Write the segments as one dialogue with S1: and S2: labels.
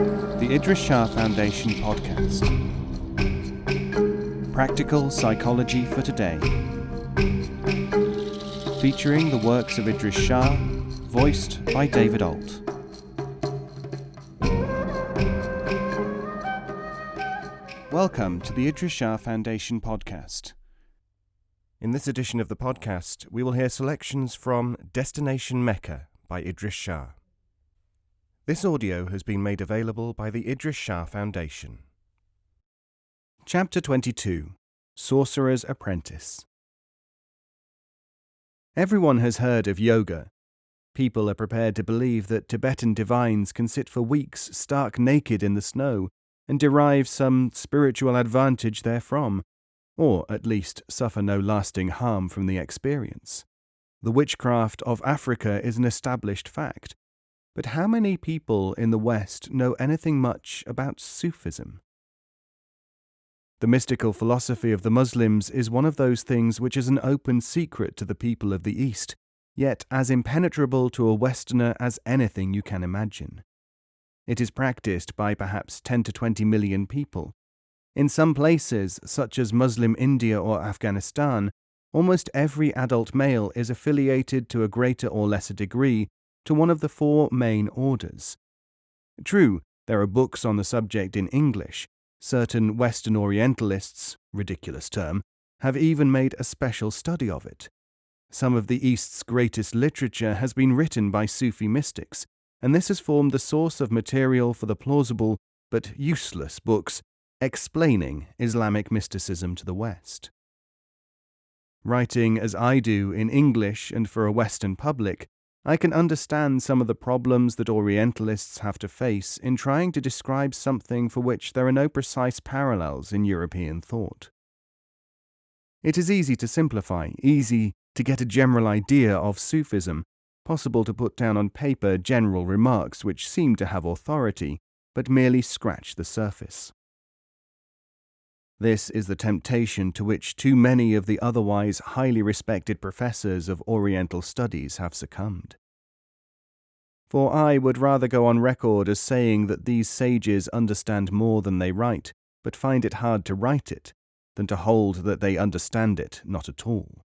S1: The Idries Shah Foundation podcast. Practical Psychology for Today. Featuring the works of Idries Shah, voiced by David Ault. Welcome to the Idries Shah Foundation podcast. In this edition of the podcast, we will hear selections from Destination Mecca by Idries Shah. This audio has been made available by the Idries Shah Foundation. Chapter 22. Sorcerer's Apprentice. Everyone has heard of yoga. People are prepared to believe that Tibetan divines can sit for weeks stark naked in the snow and derive some spiritual advantage therefrom, or at least suffer no lasting harm from the experience. The witchcraft of Africa is an established fact. But how many people in the West know anything much about Sufism? The mystical philosophy of the Muslims is one of those things which is an open secret to the people of the East, yet as impenetrable to a Westerner as anything you can imagine. It is practiced by perhaps 10 to 20 million people. In some places, such as Muslim India or Afghanistan, almost every adult male is affiliated to a greater or lesser degree to one of the four main orders. True, there are books on the subject in English. Certain Western Orientalists, ridiculous term, have even made a special study of it. Some of the East's greatest literature has been written by Sufi mystics, and this has formed the source of material for the plausible but useless books explaining Islamic mysticism to the West. Writing as I do in English and for a Western public, I can understand some of the problems that Orientalists have to face in trying to describe something for which there are no precise parallels in European thought. It is easy to simplify, easy to get a general idea of Sufism, possible to put down on paper general remarks which seem to have authority, but merely scratch the surface. This is the temptation to which too many of the otherwise highly respected professors of Oriental studies have succumbed. For I would rather go on record as saying that these sages understand more than they write, but find it hard to write it, than to hold that they understand it not at all.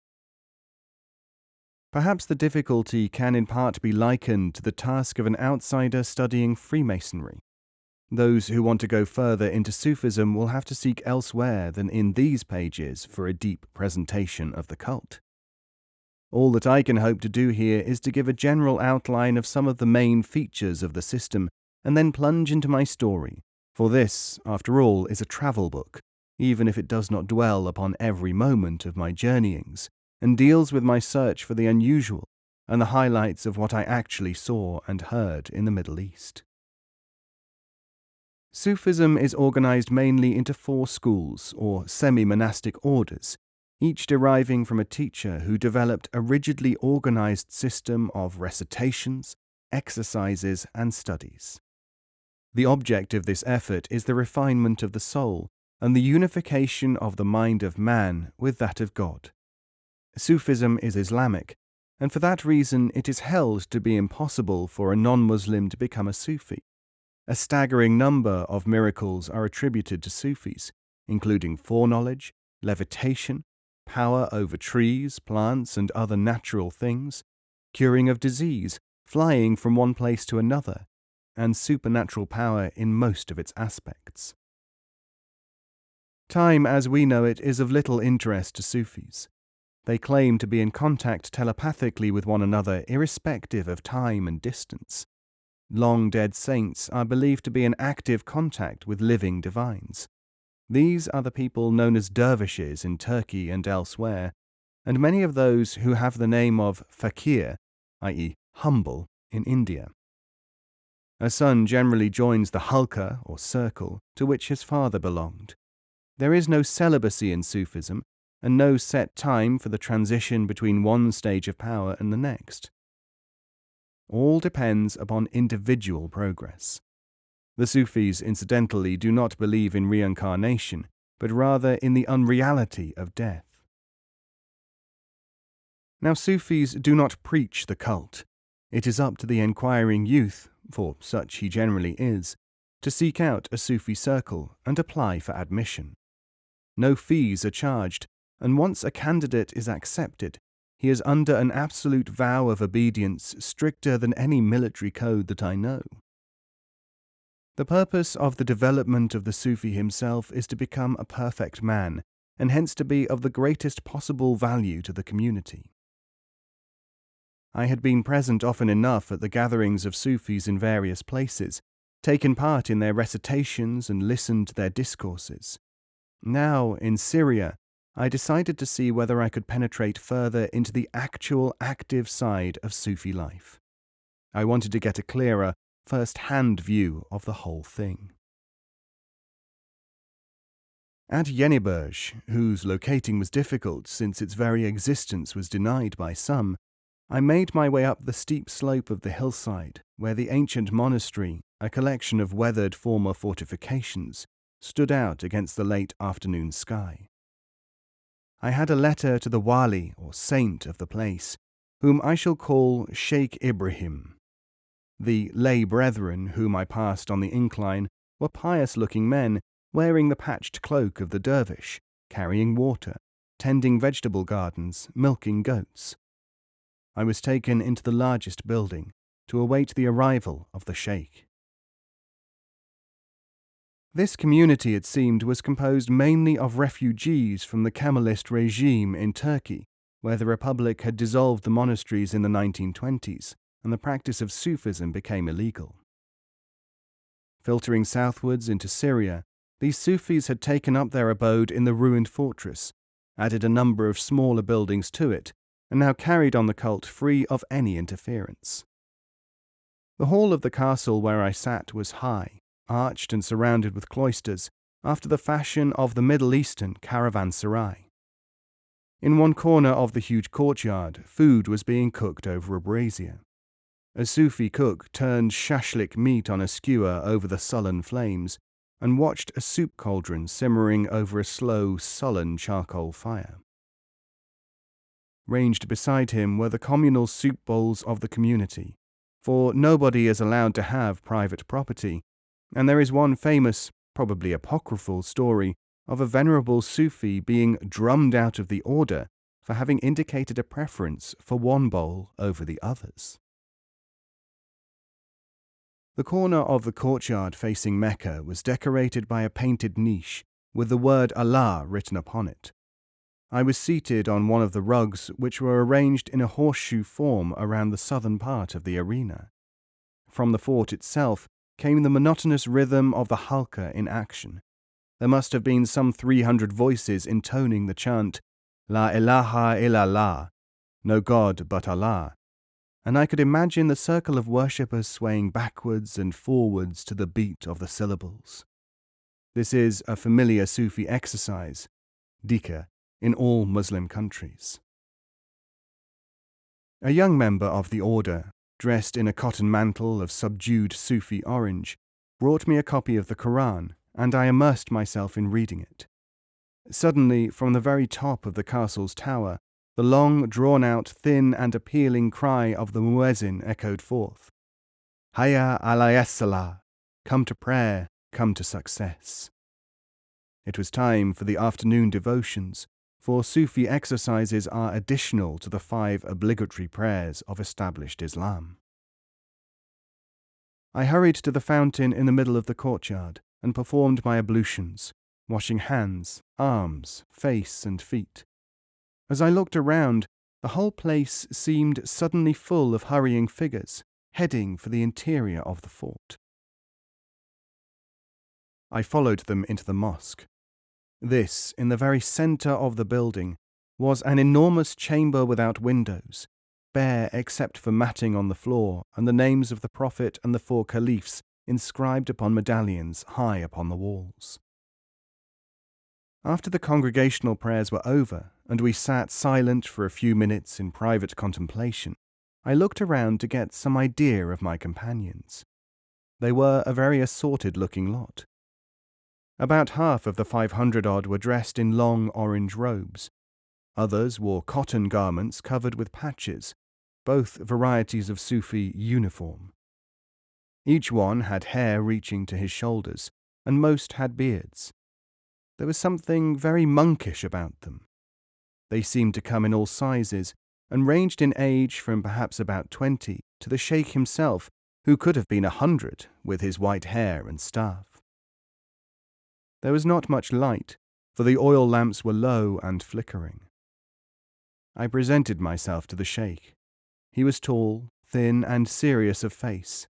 S1: Perhaps the difficulty can in part be likened to the task of an outsider studying Freemasonry. Those who want to go further into Sufism will have to seek elsewhere than in these pages for a deep presentation of the cult. All that I can hope to do here is to give a general outline of some of the main features of the system and then plunge into my story, for this, after all, is a travel book, even if it does not dwell upon every moment of my journeyings, and deals with my search for the unusual and the highlights of what I actually saw and heard in the Middle East. Sufism is organized mainly into four schools, or semi-monastic orders, each deriving from a teacher who developed a rigidly organized system of recitations, exercises, and studies. The object of this effort is the refinement of the soul and the unification of the mind of man with that of God. Sufism is Islamic, and for that reason it is held to be impossible for a non-Muslim to become a Sufi. A staggering number of miracles are attributed to Sufis, including foreknowledge, levitation, power over trees, plants, and other natural things, curing of disease, flying from one place to another, and supernatural power in most of its aspects. Time as we know it is of little interest to Sufis. They claim to be in contact telepathically with one another irrespective of time and distance. Long-dead saints are believed to be in active contact with living divines. These are the people known as dervishes in Turkey and elsewhere, and many of those who have the name of fakir, i.e. humble, in India. A son generally joins the halqa, or circle, to which his father belonged. There is no celibacy in Sufism, and no set time for the transition between one stage of power and the next. All depends upon individual progress. The Sufis, incidentally, do not believe in reincarnation, but rather in the unreality of death. Now, Sufis do not preach the cult. It is up to the enquiring youth, for such he generally is, to seek out a Sufi circle and apply for admission. No fees are charged, and once a candidate is accepted, he is under an absolute vow of obedience stricter than any military code that I know. The purpose of the development of the Sufi himself is to become a perfect man, and hence to be of the greatest possible value to the community. I had been present often enough at the gatherings of Sufis in various places, taken part in their recitations and listened to their discourses. Now, in Syria, I decided to see whether I could penetrate further into the actual active side of Sufi life. I wanted to get a clearer, first-hand view of the whole thing. At Yeniburj, whose locating was difficult since its very existence was denied by some, I made my way up the steep slope of the hillside, where the ancient monastery, a collection of weathered former fortifications, stood out against the late afternoon sky. I had a letter to the wali, or saint of the place, whom I shall call Sheikh Ibrahim. The lay brethren whom I passed on the incline were pious-looking men, wearing the patched cloak of the dervish, carrying water, tending vegetable gardens, milking goats. I was taken into the largest building to await the arrival of the sheikh. This community, it seemed, was composed mainly of refugees from the Kemalist regime in Turkey, where the Republic had dissolved the monasteries in the 1920s, and the practice of Sufism became illegal. Filtering southwards into Syria, these Sufis had taken up their abode in the ruined fortress, added a number of smaller buildings to it, and now carried on the cult free of any interference. The hall of the castle where I sat was high, arched and surrounded with cloisters, after the fashion of the Middle Eastern caravanserais. In one corner of the huge courtyard, food was being cooked over a brazier. A Sufi cook turned shashlik meat on a skewer over the sullen flames, and watched a soup cauldron simmering over a slow, sullen charcoal fire. Ranged beside him were the communal soup bowls of the community, for nobody is allowed to have private property, and there is one famous, probably apocryphal story of a venerable Sufi being drummed out of the order for having indicated a preference for one bowl over the others. The corner of the courtyard facing Mecca was decorated by a painted niche with the word Allah written upon it. I was seated on one of the rugs which were arranged in a horseshoe form around the southern part of the arena. From the fort itself came the monotonous rhythm of the halqa in action. There must have been some 300 voices intoning the chant, La ilaha illallah, no God but Allah, and I could imagine the circle of worshippers swaying backwards and forwards to the beat of the syllables. This is a familiar Sufi exercise, dhikr, in all Muslim countries. A young member of the order, dressed in a cotton mantle of subdued Sufi orange, brought me a copy of the Quran, and I immersed myself in reading it. Suddenly, from the very top of the castle's tower, the long, drawn-out, thin and appealing cry of the muezzin echoed forth. Hayya ala salah, come to prayer, come to success. It was time for the afternoon devotions, for Sufi exercises are additional to the 5 obligatory prayers of established Islam. I hurried to the fountain in the middle of the courtyard and performed my ablutions, washing hands, arms, face and feet. As I looked around, the whole place seemed suddenly full of hurrying figures, heading for the interior of the fort. I followed them into the mosque. This, in the very centre of the building, was an enormous chamber without windows, bare except for matting on the floor and the names of the Prophet and the 4 caliphs inscribed upon medallions high upon the walls. After the congregational prayers were over, and we sat silent for a few minutes in private contemplation, I looked around to get some idea of my companions. They were a very assorted-looking lot. About half of the 500-odd were dressed in long orange robes. Others wore cotton garments covered with patches, both varieties of Sufi uniform. Each one had hair reaching to his shoulders, and most had beards. There was something very monkish about them. They seemed to come in all sizes, and ranged in age from perhaps about 20 to the sheikh himself, who could have been 100 with his white hair and staff. There was not much light, for the oil lamps were low and flickering. I presented myself to the sheikh. He was tall, thin, and serious of face.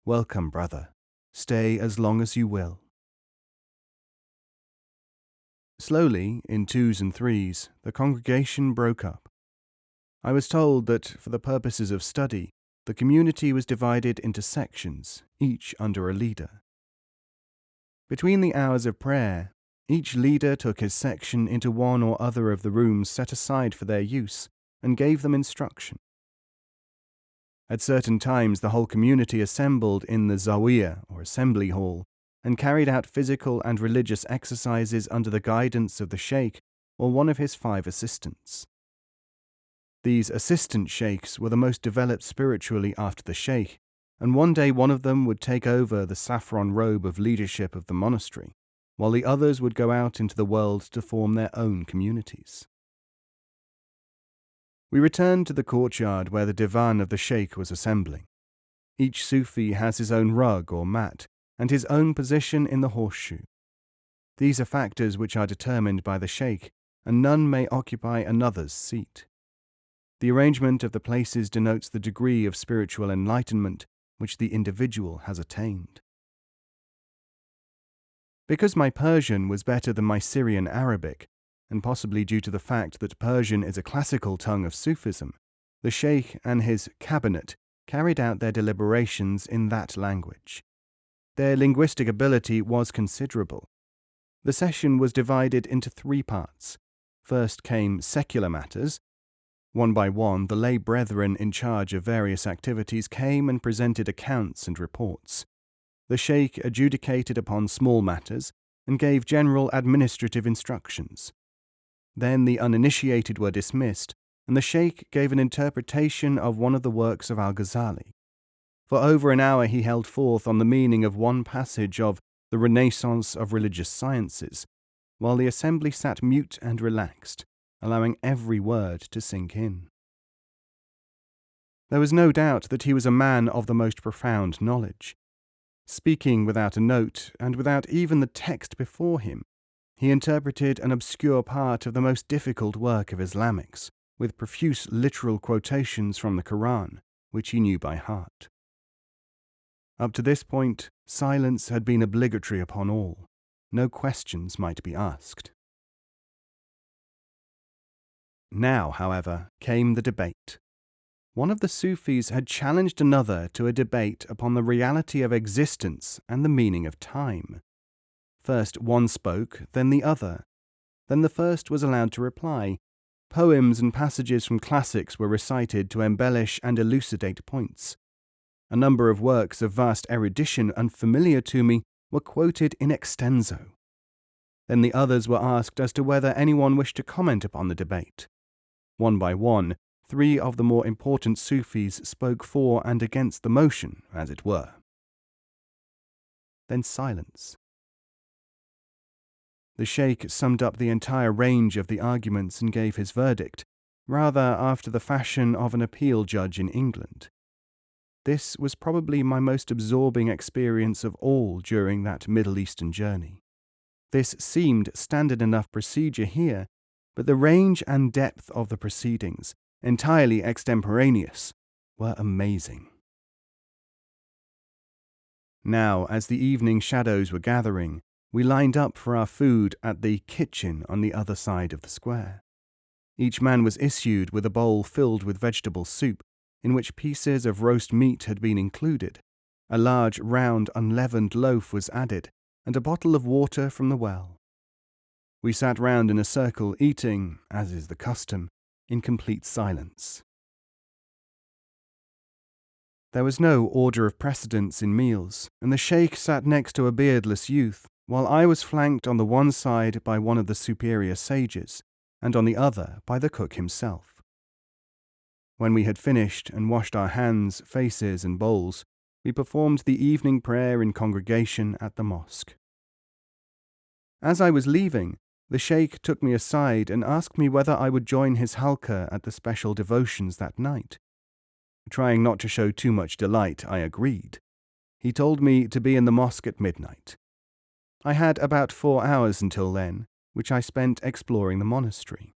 S1: "Welcome, brother. Stay as long as you will." Slowly, in twos and threes, the congregation broke up. I was told that, for the purposes of study, the community was divided into sections, each under a leader. Between the hours of prayer, each leader took his section into one or other of the rooms set aside for their use and gave them instruction. At certain times, the whole community assembled in the zawiya, or assembly hall, and carried out physical and religious exercises under the guidance of the sheikh or one of his 5 assistants. These assistant sheikhs were the most developed spiritually after the sheikh, and one day one of them would take over the saffron robe of leadership of the monastery, while the others would go out into the world to form their own communities. We returned to the courtyard where the divan of the sheikh was assembling. Each Sufi has his own rug or mat, and his own position in the horseshoe. These are factors which are determined by the sheikh, and none may occupy another's seat. The arrangement of the places denotes the degree of spiritual enlightenment which the individual has attained. Because my Persian was better than my Syrian Arabic, and possibly due to the fact that Persian is a classical tongue of Sufism, the sheikh and his cabinet carried out their deliberations in that language. Their linguistic ability was considerable. The session was divided into 3 parts. First came secular matters. One by one, the lay brethren in charge of various activities came and presented accounts and reports. The sheikh adjudicated upon small matters and gave general administrative instructions. Then the uninitiated were dismissed, and the sheikh gave an interpretation of one of the works of Al-Ghazali. For over an hour he held forth on the meaning of one passage of The Renaissance of Religious Sciences, while the assembly sat mute and relaxed, allowing every word to sink in. There was no doubt that he was a man of the most profound knowledge. Speaking without a note, and without even the text before him, he interpreted an obscure part of the most difficult work of Islamics, with profuse literal quotations from the Quran, which he knew by heart. Up to this point, silence had been obligatory upon all. No questions might be asked. Now, however, came the debate. One of the Sufis had challenged another to a debate upon the reality of existence and the meaning of time. First one spoke, then the other. Then the first was allowed to reply. Poems and passages from classics were recited to embellish and elucidate points. A number of works of vast erudition unfamiliar to me were quoted in extenso. Then the others were asked as to whether anyone wished to comment upon the debate. One by one, 3 of the more important Sufis spoke for and against the motion, as it were. Then silence. The sheikh summed up the entire range of the arguments and gave his verdict, rather after the fashion of an appeal judge in England. This was probably my most absorbing experience of all during that Middle Eastern journey. This seemed standard enough procedure here, but the range and depth of the proceedings, entirely extemporaneous, were amazing. Now, as the evening shadows were gathering, we lined up for our food at the kitchen on the other side of the square. Each man was issued with a bowl filled with vegetable soup, in which pieces of roast meat had been included. A large, round, unleavened loaf was added, and a bottle of water from the well. We sat round in a circle, eating, as is the custom, in complete silence. There was no order of precedence in meals, and the sheikh sat next to a beardless youth, while I was flanked on the one side by one of the superior sages, and on the other by the cook himself. When we had finished and washed our hands, faces, and bowls, we performed the evening prayer in congregation at the mosque. As I was leaving, the sheikh took me aside and asked me whether I would join his halqa at the special devotions that night. Trying not to show too much delight, I agreed. He told me to be in the mosque at midnight. I had about 4 hours until then, which I spent exploring the monastery.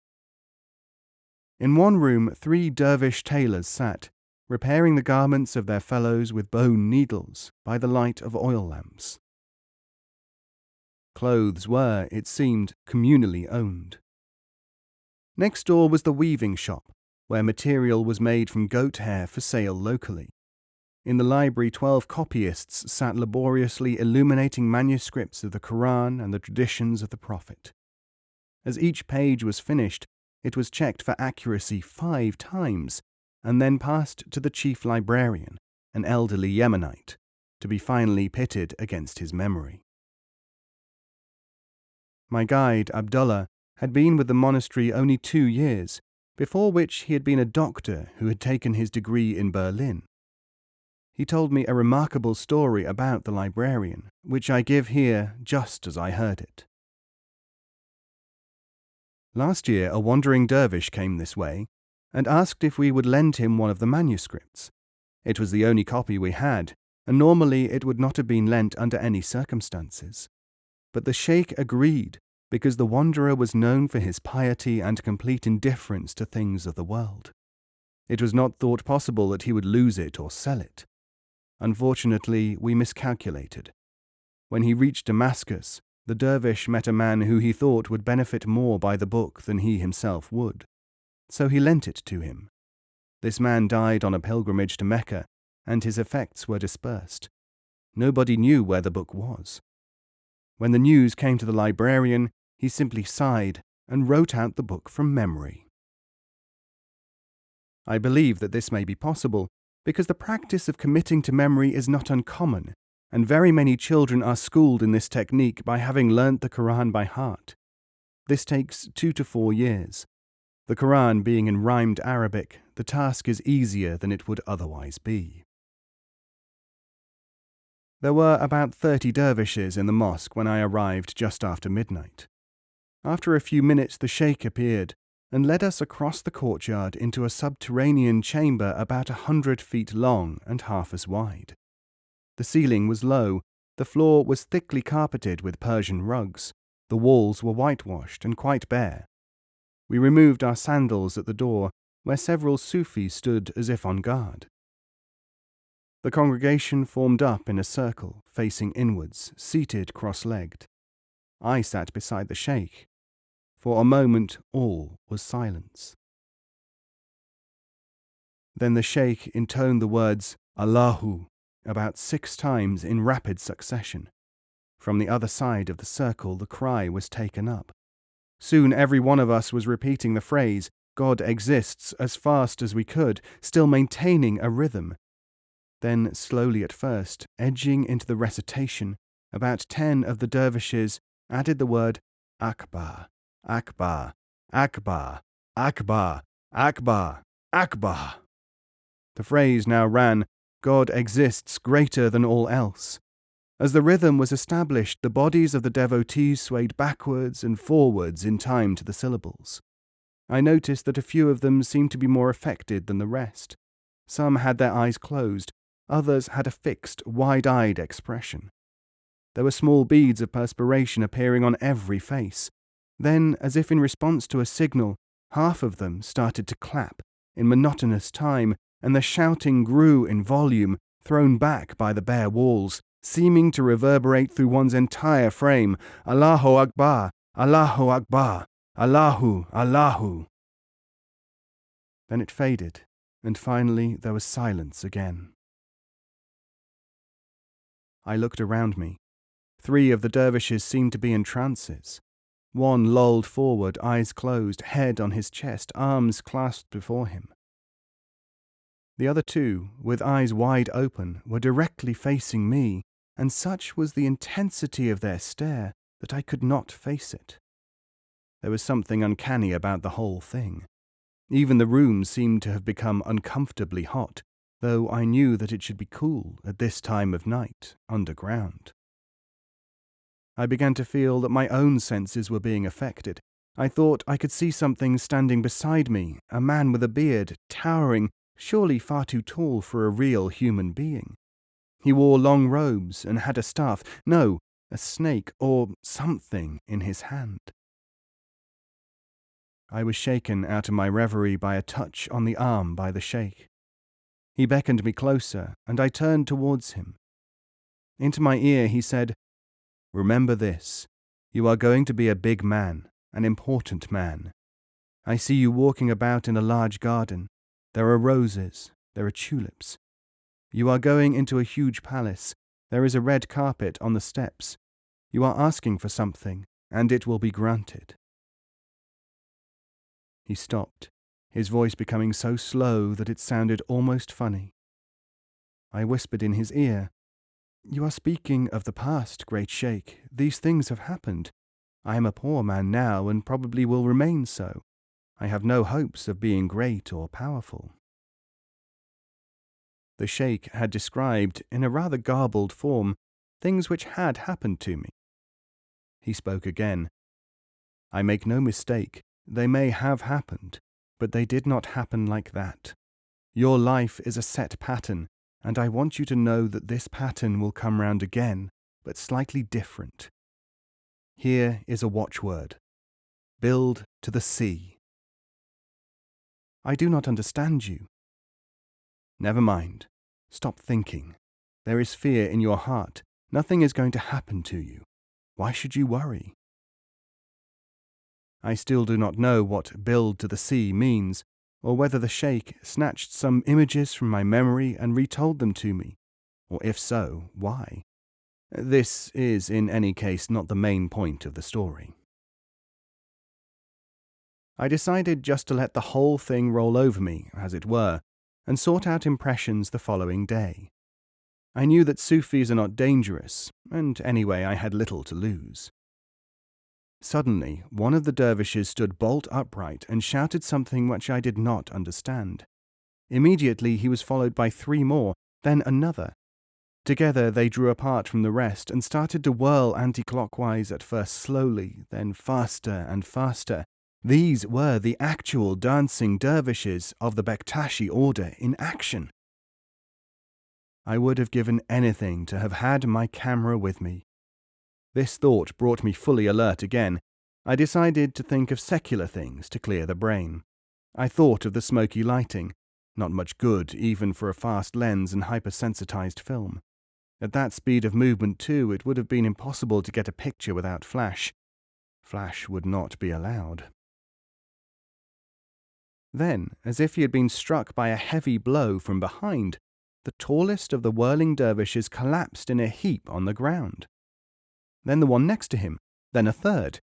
S1: In one room, 3 dervish tailors sat, repairing the garments of their fellows with bone needles by the light of oil lamps. Clothes were, it seemed, communally owned. Next door was the weaving shop, where material was made from goat hair for sale locally. In the library, 12 copyists sat laboriously illuminating manuscripts of the Quran and the traditions of the Prophet. As each page was finished, it was checked for accuracy 5 times, and then passed to the chief librarian, an elderly Yemenite, to be finally pitted against his memory. My guide, Abdullah, had been with the monastery only 2 years, before which he had been a doctor who had taken his degree in Berlin. He told me a remarkable story about the librarian, which I give here just as I heard it. Last year, a wandering dervish came this way and asked if we would lend him one of the manuscripts. It was the only copy we had, and normally it would not have been lent under any circumstances. But the sheikh agreed because the wanderer was known for his piety and complete indifference to things of the world. It was not thought possible that he would lose it or sell it. Unfortunately, we miscalculated. When he reached Damascus, the dervish met a man who he thought would benefit more by the book than he himself would. So he lent it to him. This man died on a pilgrimage to Mecca, and his effects were dispersed. Nobody knew where the book was. When the news came to the librarian, he simply sighed and wrote out the book from memory. I believe that this may be possible because the practice of committing to memory is not uncommon, and very many children are schooled in this technique by having learnt the Quran by heart. This takes 2 to 4 years. The Quran being in rhymed Arabic, the task is easier than it would otherwise be. There were about 30 dervishes in the mosque when I arrived just after midnight. After a few minutes, the sheikh appeared and led us across the courtyard into a subterranean chamber about 100 feet long and half as wide. The ceiling was low, the floor was thickly carpeted with Persian rugs, the walls were whitewashed and quite bare. We removed our sandals at the door, where several Sufis stood as if on guard. The congregation formed up in a circle, facing inwards, seated cross-legged. I sat beside the sheikh. For a moment, all was silence. Then the sheikh intoned the words, Allahu, about 6 times in rapid succession. From the other side of the circle, the cry was taken up. Soon every one of us was repeating the phrase, God exists, as fast as we could, still maintaining a rhythm. Then, slowly at first, edging into the recitation, about 10 of the dervishes added the word Akbar, Akbar, Akbar, Akbar, Akbar, Akbar. The phrase now ran, God exists greater than all else. As the rhythm was established, the bodies of the devotees swayed backwards and forwards in time to the syllables. I noticed that a few of them seemed to be more affected than the rest. Some had their eyes closed, others had a fixed, wide-eyed expression. There were small beads of perspiration appearing on every face. Then, as if in response to a signal, half of them started to clap in monotonous time, and the shouting grew in volume, thrown back by the bare walls, seeming to reverberate through one's entire frame. Allahu Akbar, Allahu Akbar, Allahu, Allahu. Then it faded, and finally there was silence again. I looked around me. 3 of the dervishes seemed to be in trances. One lolled forward, eyes closed, head on his chest, arms clasped before him. The other 2, with eyes wide open, were directly facing me, and such was the intensity of their stare that I could not face it. There was something uncanny about the whole thing. Even the room seemed to have become uncomfortably hot, though I knew that it should be cool at this time of night, underground. I began to feel that my own senses were being affected. I thought I could see something standing beside me, a man with a beard, towering, surely far too tall for a real human being. He wore long robes and had a staff, no, a snake or something in his hand. I was shaken out of my reverie by a touch on the arm by the sheikh. He beckoned me closer, and I turned towards him. Into my ear he said, "Remember this. You are going to be a big man, an important man. I see you walking about in a large garden. There are roses, there are tulips. You are going into a huge palace. There is a red carpet on the steps. You are asking for something, and it will be granted." He stopped, his voice becoming so slow that it sounded almost funny. I whispered in his ear, "You are speaking of the past, great sheikh. These things have happened. I am a poor man now and probably will remain so. I have no hopes of being great or powerful." The sheikh had described, in a rather garbled form, things which had happened to me. He spoke again. "I make no mistake. They may have happened, but they did not happen like that. Your life is a set pattern, and I want you to know that this pattern will come round again, but slightly different. Here is a watchword. Build to the sea." "I do not understand you." "Never mind. Stop thinking. There is fear in your heart. Nothing is going to happen to you. Why should you worry?" I still do not know what build to the sea means, or whether the sheikh snatched some images from my memory and retold them to me, or if so, why. This is in any case not the main point of the story. I decided just to let the whole thing roll over me, as it were, and sort out impressions the following day. I knew that Sufis are not dangerous, and anyway I had little to lose. Suddenly, one of the dervishes stood bolt upright and shouted something which I did not understand. Immediately he was followed by 3 more, then another. Together they drew apart from the rest and started to whirl anti-clockwise, at first slowly, then faster and faster. These were the actual dancing dervishes of the Bektashi order in action. I would have given anything to have had my camera with me. This thought brought me fully alert again. I decided to think of secular things to clear the brain. I thought of the smoky lighting, not much good even for a fast lens and hypersensitized film. At that speed of movement too, it would have been impossible to get a picture without flash. Flash would not be allowed. Then, as if he had been struck by a heavy blow from behind, the tallest of the whirling dervishes collapsed in a heap on the ground. Then the one next to him, then a third.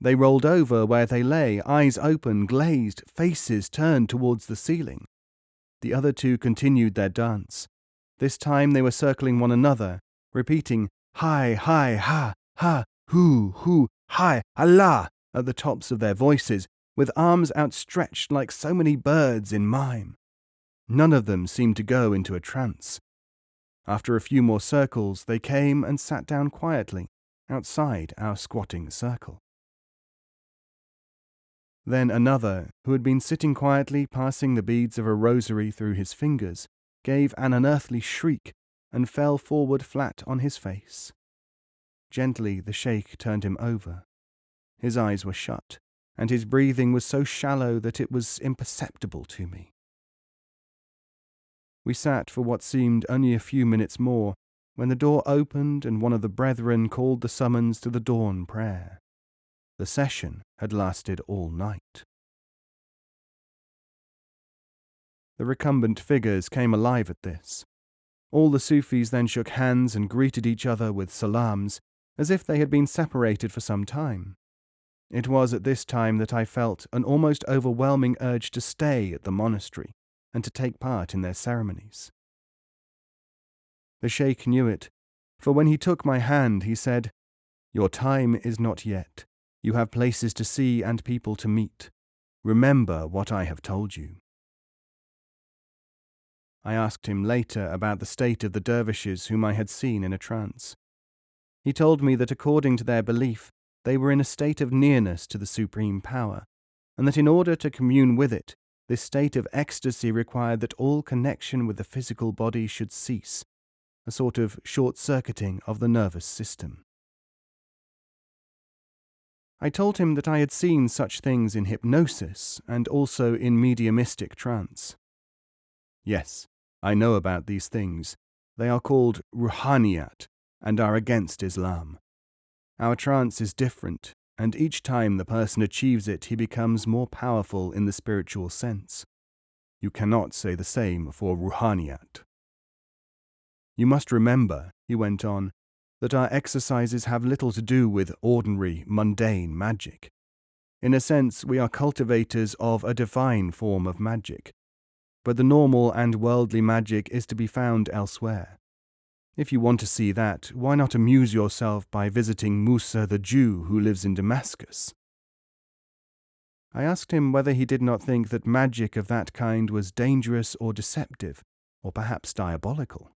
S1: They rolled over where they lay, eyes open, glazed, faces turned towards the ceiling. The other 2 continued their dance. This time they were circling one another, repeating "Hi, hi, ha, ha, hu, hi, Allah" at the tops of their voices, with arms outstretched like so many birds in mime. None of them seemed to go into a trance. After a few more circles, they came and sat down quietly, outside our squatting circle. Then another, who had been sitting quietly passing the beads of a rosary through his fingers, gave an unearthly shriek and fell forward flat on his face. Gently the sheikh turned him over. His eyes were shut, and his breathing was so shallow that it was imperceptible to me. We sat for what seemed only a few minutes more, when the door opened and one of the brethren called the summons to the dawn prayer. The session had lasted all night. The recumbent figures came alive at this. All the Sufis then shook hands and greeted each other with salams, as if they had been separated for some time. It was at this time that I felt an almost overwhelming urge to stay at the monastery and to take part in their ceremonies. The sheikh knew it, for when he took my hand he said, "Your time is not yet. You have places to see and people to meet. Remember what I have told you." I asked him later about the state of the dervishes whom I had seen in a trance. He told me that according to their belief, they were in a state of nearness to the supreme power, and that in order to commune with it, this state of ecstasy required that all connection with the physical body should cease, a sort of short-circuiting of the nervous system. I told him that I had seen such things in hypnosis and also in mediumistic trance. Yes, I know about these things. They are called ruhaniyat and are against Islam. Our trance is different, and each time the person achieves it, he becomes more powerful in the spiritual sense. You cannot say the same for ruhaniyat. You must remember, he went on, that our exercises have little to do with ordinary, mundane magic. In a sense, we are cultivators of a divine form of magic, but the normal and worldly magic is to be found elsewhere. If you want to see that, why not amuse yourself by visiting Musa the Jew who lives in Damascus? I asked him whether he did not think that magic of that kind was dangerous or deceptive, or perhaps diabolical.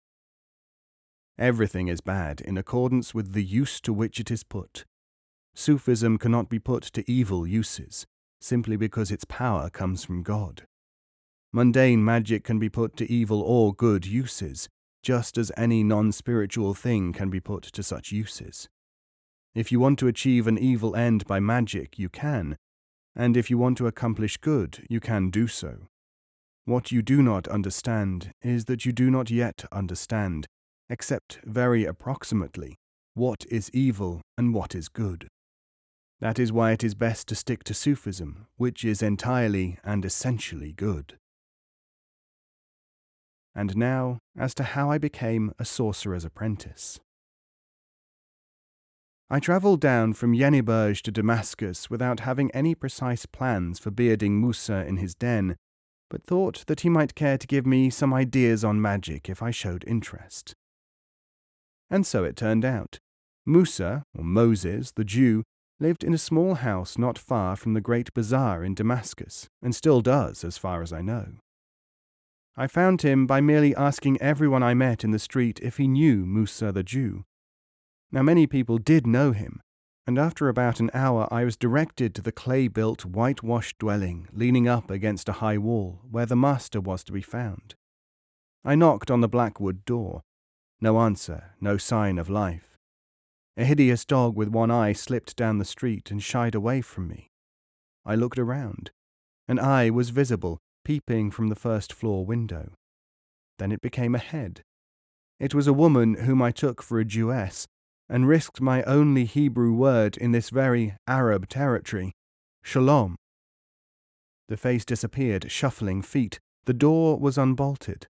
S1: Everything is bad in accordance with the use to which it is put. Sufism cannot be put to evil uses, simply because its power comes from God. Mundane magic can be put to evil or good uses, just as any non-spiritual thing can be put to such uses. If you want to achieve an evil end by magic, you can, and if you want to accomplish good, you can do so. What you do not understand is that you do not yet understand, except very approximately, what is evil and what is good. That is why it is best to stick to Sufism, which is entirely and essentially good. And now, as to how I became a sorcerer's apprentice. I travelled down from Yeniburj to Damascus without having any precise plans for bearding Musa in his den, but thought that he might care to give me some ideas on magic if I showed interest. And so it turned out. Musa, or Moses, the Jew, lived in a small house not far from the great bazaar in Damascus, and still does, as far as I know. I found him by merely asking everyone I met in the street if he knew Musa the Jew. Now many people did know him, and after about an hour I was directed to the clay-built, whitewashed dwelling leaning up against a high wall where the master was to be found. I knocked on the black wood door. No answer, no sign of life. A hideous dog with one eye slipped down the street and shied away from me. I looked around. An eye was visible, peeping from the first-floor window. Then it became a head. It was a woman whom I took for a Jewess, and risked my only Hebrew word in this very Arab territory, shalom. The face disappeared, shuffling feet. The door was unbolted.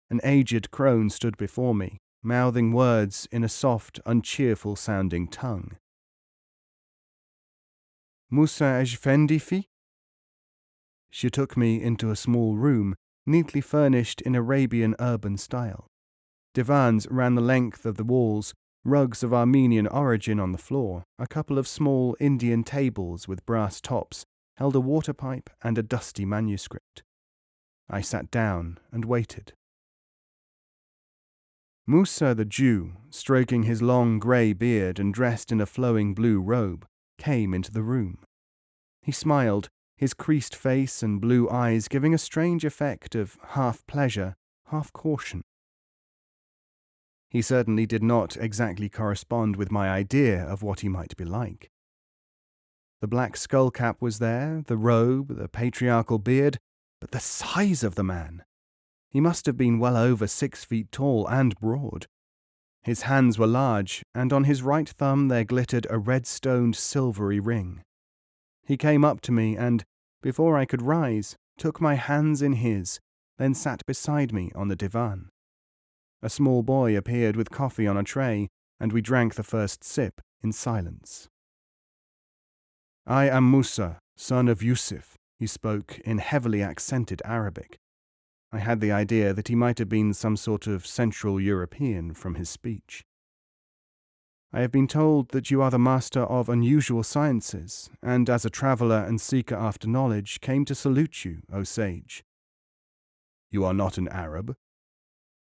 S1: An aged crone stood before me, mouthing words in a soft, uncheerful-sounding tongue. Musa Ejfendifi? She took me into a small room, neatly furnished in Arabian urban style. Divans ran the length of the walls, rugs of Armenian origin on the floor, a couple of small Indian tables with brass tops held a water pipe and a dusty manuscript. I sat down and waited. Musa the Jew, stroking his long grey beard and dressed in a flowing blue robe, came into the room. He smiled, his creased face and blue eyes giving a strange effect of half pleasure, half caution. He certainly did not exactly correspond with my idea of what he might be like. The black skull cap was there, the robe, the patriarchal beard, but the size of the man! He must have been well over 6 feet tall and broad. His hands were large, and on his right thumb there glittered a red-stoned silvery ring. He came up to me and, before I could rise, took my hands in his, then sat beside me on the divan. A small boy appeared with coffee on a tray, and we drank the first sip in silence. I am Musa, son of Yusuf, he spoke in heavily accented Arabic. I had the idea that he might have been some sort of Central European from his speech. I have been told that you are the master of unusual sciences, and as a traveller and seeker after knowledge, came to salute you, O sage. You are not an Arab?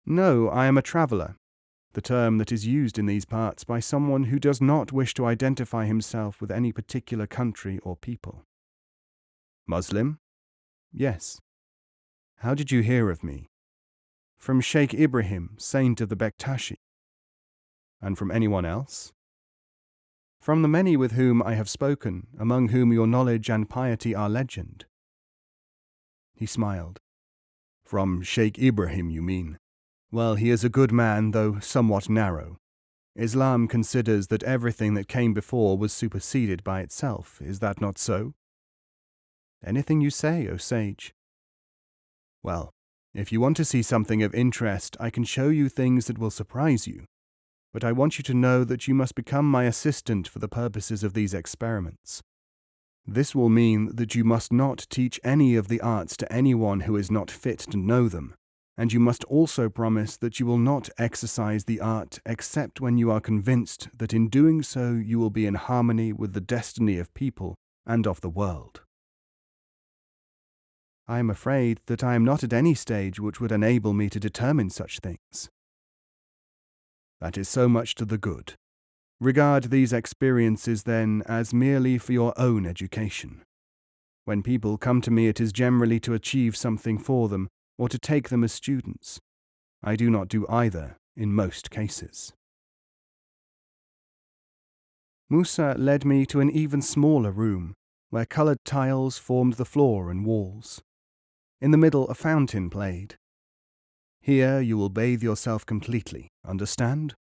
S1: No, I am a traveller, the term that is used in these parts by someone who does not wish to identify himself with any particular country or people. Muslim? Yes. How did you hear of me? From Sheikh Ibrahim, saint of the Bektashi. And from anyone else? From the many with whom I have spoken, among whom your knowledge and piety are legend. He smiled. From Sheikh Ibrahim, you mean? Well, he is a good man, though somewhat narrow. Islam considers that everything that came before was superseded by itself. Is that not so? Anything you say, O sage. Well, if you want to see something of interest, I can show you things that will surprise you. But I want you to know that you must become my assistant for the purposes of these experiments. This will mean that you must not teach any of the arts to anyone who is not fit to know them, and you must also promise that you will not exercise the art except when you are convinced that in doing so you will be in harmony with the destiny of people and of the world. I am afraid that I am not at any stage which would enable me to determine such things. That is so much to the good. Regard these experiences, then, as merely for your own education. When people come to me, it is generally to achieve something for them, or to take them as students. I do not do either, in most cases. Musa led me to an even smaller room, where coloured tiles formed the floor and walls. In the middle, a fountain played. Here you will bathe yourself completely, understand?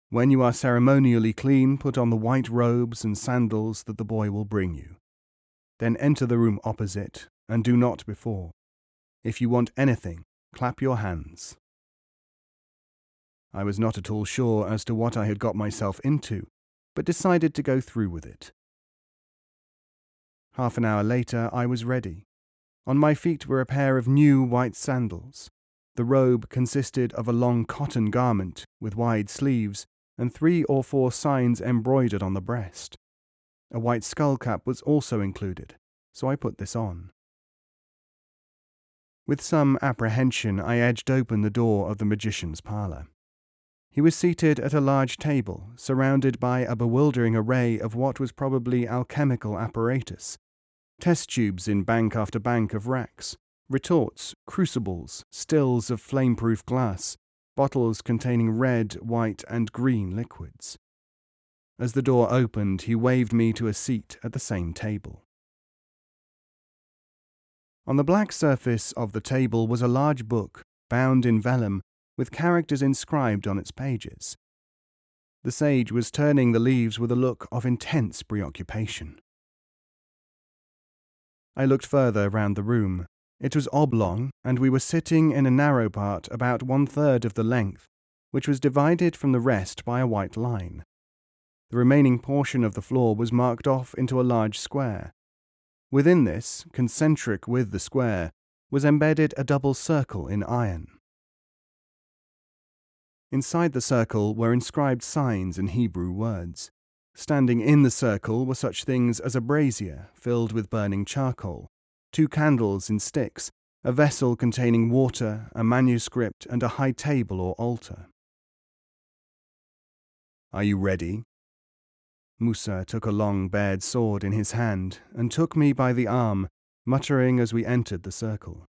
S1: When you are ceremonially clean, put on the white robes and sandals that the boy will bring you. Then enter the room opposite, and do not before. If you want anything, clap your hands. I was not at all sure as to what I had got myself into, but decided to go through with it. Half an hour later, I was ready. On my feet were a pair of new white sandals. The robe consisted of a long cotton garment with wide sleeves and 3 or 4 signs embroidered on the breast. A white skull cap was also included, so I put this on. With some apprehension, I edged open the door of the magician's parlour. He was seated at a large table, surrounded by a bewildering array of what was probably alchemical apparatus, test tubes in bank after bank of racks, retorts, crucibles, stills of flame-proof glass, bottles containing red, white, and green liquids. As the door opened, he waved me to a seat at the same table. On the black surface of the table was a large book, bound in vellum, with characters inscribed on its pages. The sage was turning the leaves with a look of intense preoccupation. I looked further round the room. It was oblong, and we were sitting in a narrow part about 1/3 of the length, which was divided from the rest by a white line. The remaining portion of the floor was marked off into a large square. Within this, concentric with the square, was embedded a double circle in iron. Inside the circle were inscribed signs in Hebrew words. Standing in the circle were such things as a brazier filled with burning charcoal, 2 candles in sticks, a vessel containing water, a manuscript, and a high table or altar. Are you ready? Musa took a long bared sword in his hand and took me by the arm, muttering as we entered the circle.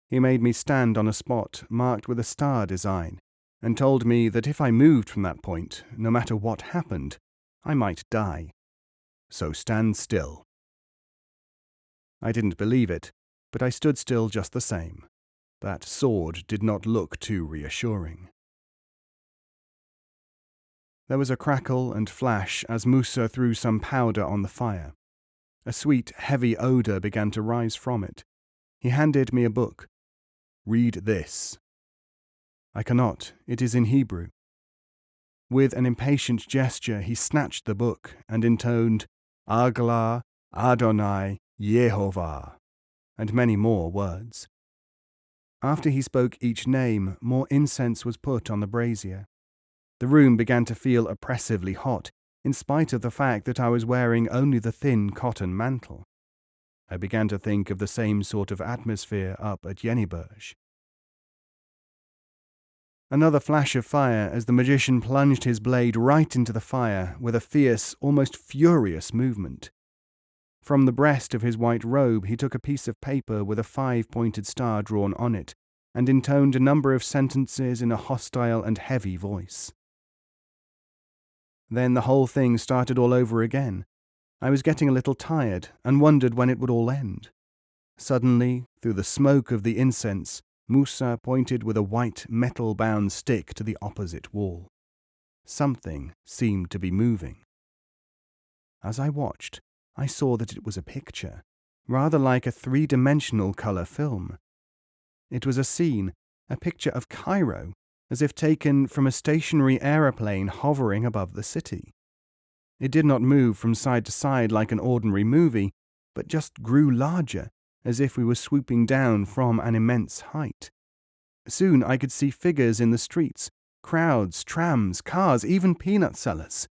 S1: He made me stand on a spot marked with a star design, and told me that if I moved from that point, no matter what happened, I might die. So stand still. I didn't believe it, but I stood still just the same. That sword did not look too reassuring. There was a crackle and flash as Musa threw some powder on the fire. A sweet, heavy odour began to rise from it. He handed me a book. Read this. I cannot. It is in Hebrew. With an impatient gesture, he snatched the book and intoned, Agla, Adonai, Yehovah, and many more words. After he spoke each name, more incense was put on the brazier. The room began to feel oppressively hot, in spite of the fact that I was wearing only the thin cotton mantle. I began to think of the same sort of atmosphere up at Yeniburj. Another flash of fire as the magician plunged his blade right into the fire with a fierce, almost furious movement. From the breast of his white robe he took a piece of paper with a 5-pointed star drawn on it, and intoned a number of sentences in a hostile and heavy voice. Then the whole thing started all over again. I was getting a little tired and wondered when it would all end. Suddenly, through the smoke of the incense, Musa pointed with a white metal-bound stick to the opposite wall. Something seemed to be moving. As I watched, I saw that it was a picture, rather like a 3-dimensional colour film. It was a scene, a picture of Cairo, as if taken from a stationary aeroplane hovering above the city. It did not move from side to side like an ordinary movie, but just grew larger, as if we were swooping down from an immense height. Soon I could see figures in the streets, crowds, trams, cars, even peanut sellers.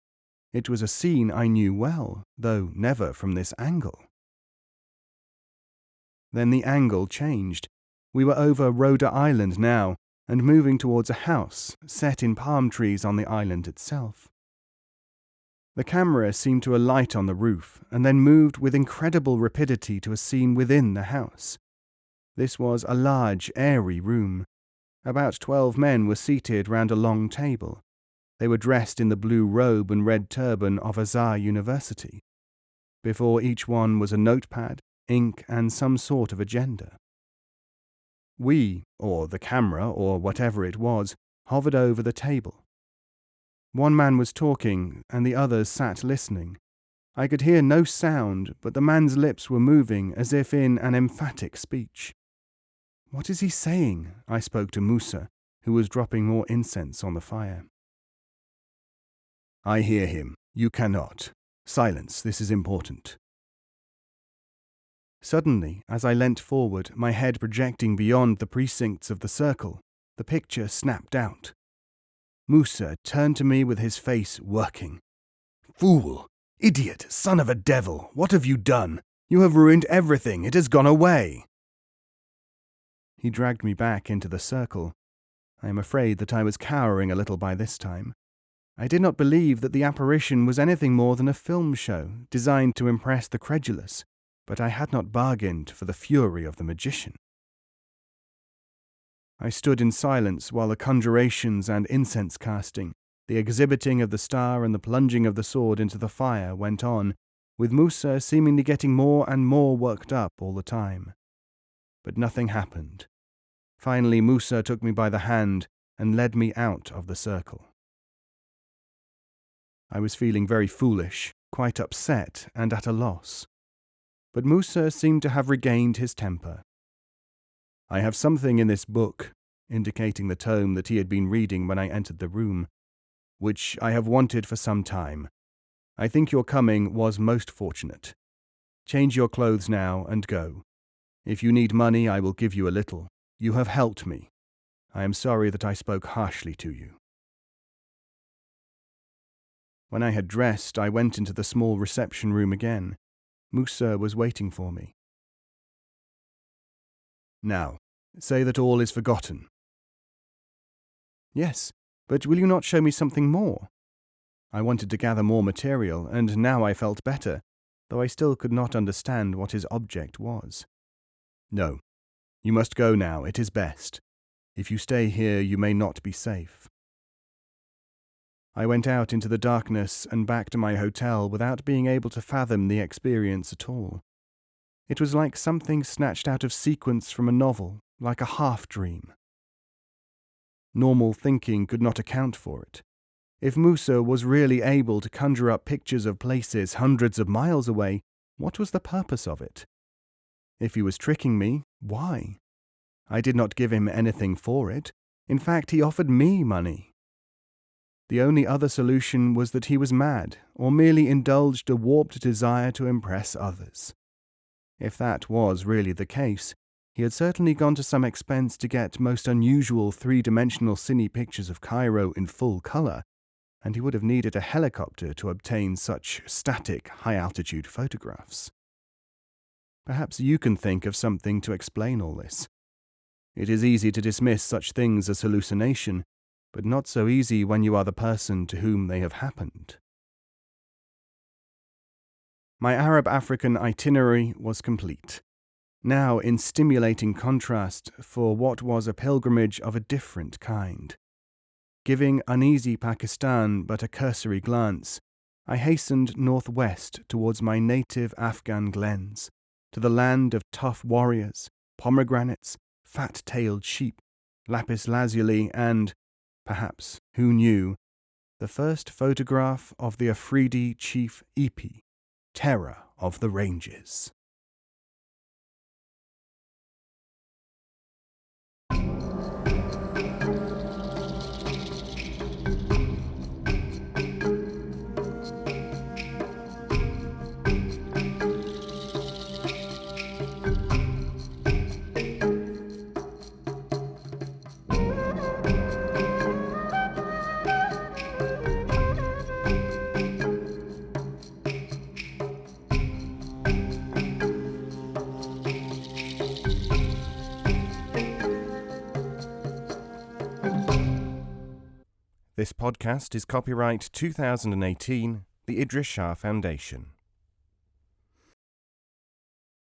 S1: It was a scene I knew well, though never from this angle. Then the angle changed. We were over Rhoda Island now, and moving towards a house set in palm trees on the island itself. The camera seemed to alight on the roof, and then moved with incredible rapidity to a scene within the house. This was a large, airy room. About 12 men were seated round a long table. They were dressed in the blue robe and red turban of Azhar University. Before each one was a notepad, ink, and some sort of agenda. We, or the camera, or whatever it was, hovered over the table. One man was talking, and the others sat listening. I could hear no sound, but the man's lips were moving as if in an emphatic speech. "What is he saying?" I spoke to Musa, who was dropping more incense on the fire. "I hear him. You cannot. Silence, this is important." Suddenly, as I leant forward, my head projecting beyond the precincts of the circle, the picture snapped out. Musa turned to me with his face working. "Fool! Idiot! Son of a devil! What have you done? You have ruined everything. It has gone away." He dragged me back into the circle. I am afraid that I was cowering a little by this time. I did not believe that the apparition was anything more than a film show designed to impress the credulous, but I had not bargained for the fury of the magician. I stood in silence while the conjurations and incense casting, the exhibiting of the star and the plunging of the sword into the fire went on, with Musa seemingly getting more and more worked up all the time. But nothing happened. Finally, Musa took me by the hand and led me out of the circle. I was feeling very foolish, quite upset and at a loss. But Musa seemed to have regained his temper. "I have something in this book," indicating the tome that he had been reading when I entered the room, "which I have wanted for some time. I think your coming was most fortunate. Change your clothes now and go. If you need money, I will give you a little. You have helped me. I am sorry that I spoke harshly to you." When I had dressed, I went into the small reception room again. Musa was waiting for me. "Now, say that all is forgotten." "Yes, but will you not show me something more?" I wanted to gather more material, and now I felt better, though I still could not understand what his object was. "No, you must go now, it is best. If you stay here, you may not be safe." I went out into the darkness and back to my hotel without being able to fathom the experience at all. It was like something snatched out of sequence from a novel, like a half-dream. Normal thinking could not account for it. If Musa was really able to conjure up pictures of places hundreds of miles away, what was the purpose of it? If he was tricking me, why? I did not give him anything for it. In fact, he offered me money. The only other solution was that he was mad, or merely indulged a warped desire to impress others. If that was really the case, he had certainly gone to some expense to get most unusual 3-dimensional cine pictures of Cairo in full colour, and he would have needed a helicopter to obtain such static, high-altitude photographs. Perhaps you can think of something to explain all this. It is easy to dismiss such things as hallucination, but not so easy when you are the person to whom they have happened. My Arab-African itinerary was complete, now in stimulating contrast for what was a pilgrimage of a different kind. Giving uneasy Pakistan but a cursory glance, I hastened northwest towards my native Afghan glens, to the land of tough warriors, pomegranates, fat-tailed sheep, lapis lazuli, and, perhaps, who knew, the first photograph of the Afridi chief Ipi, terror of the ranges. This podcast is copyright 2018, the Idries Shah Foundation.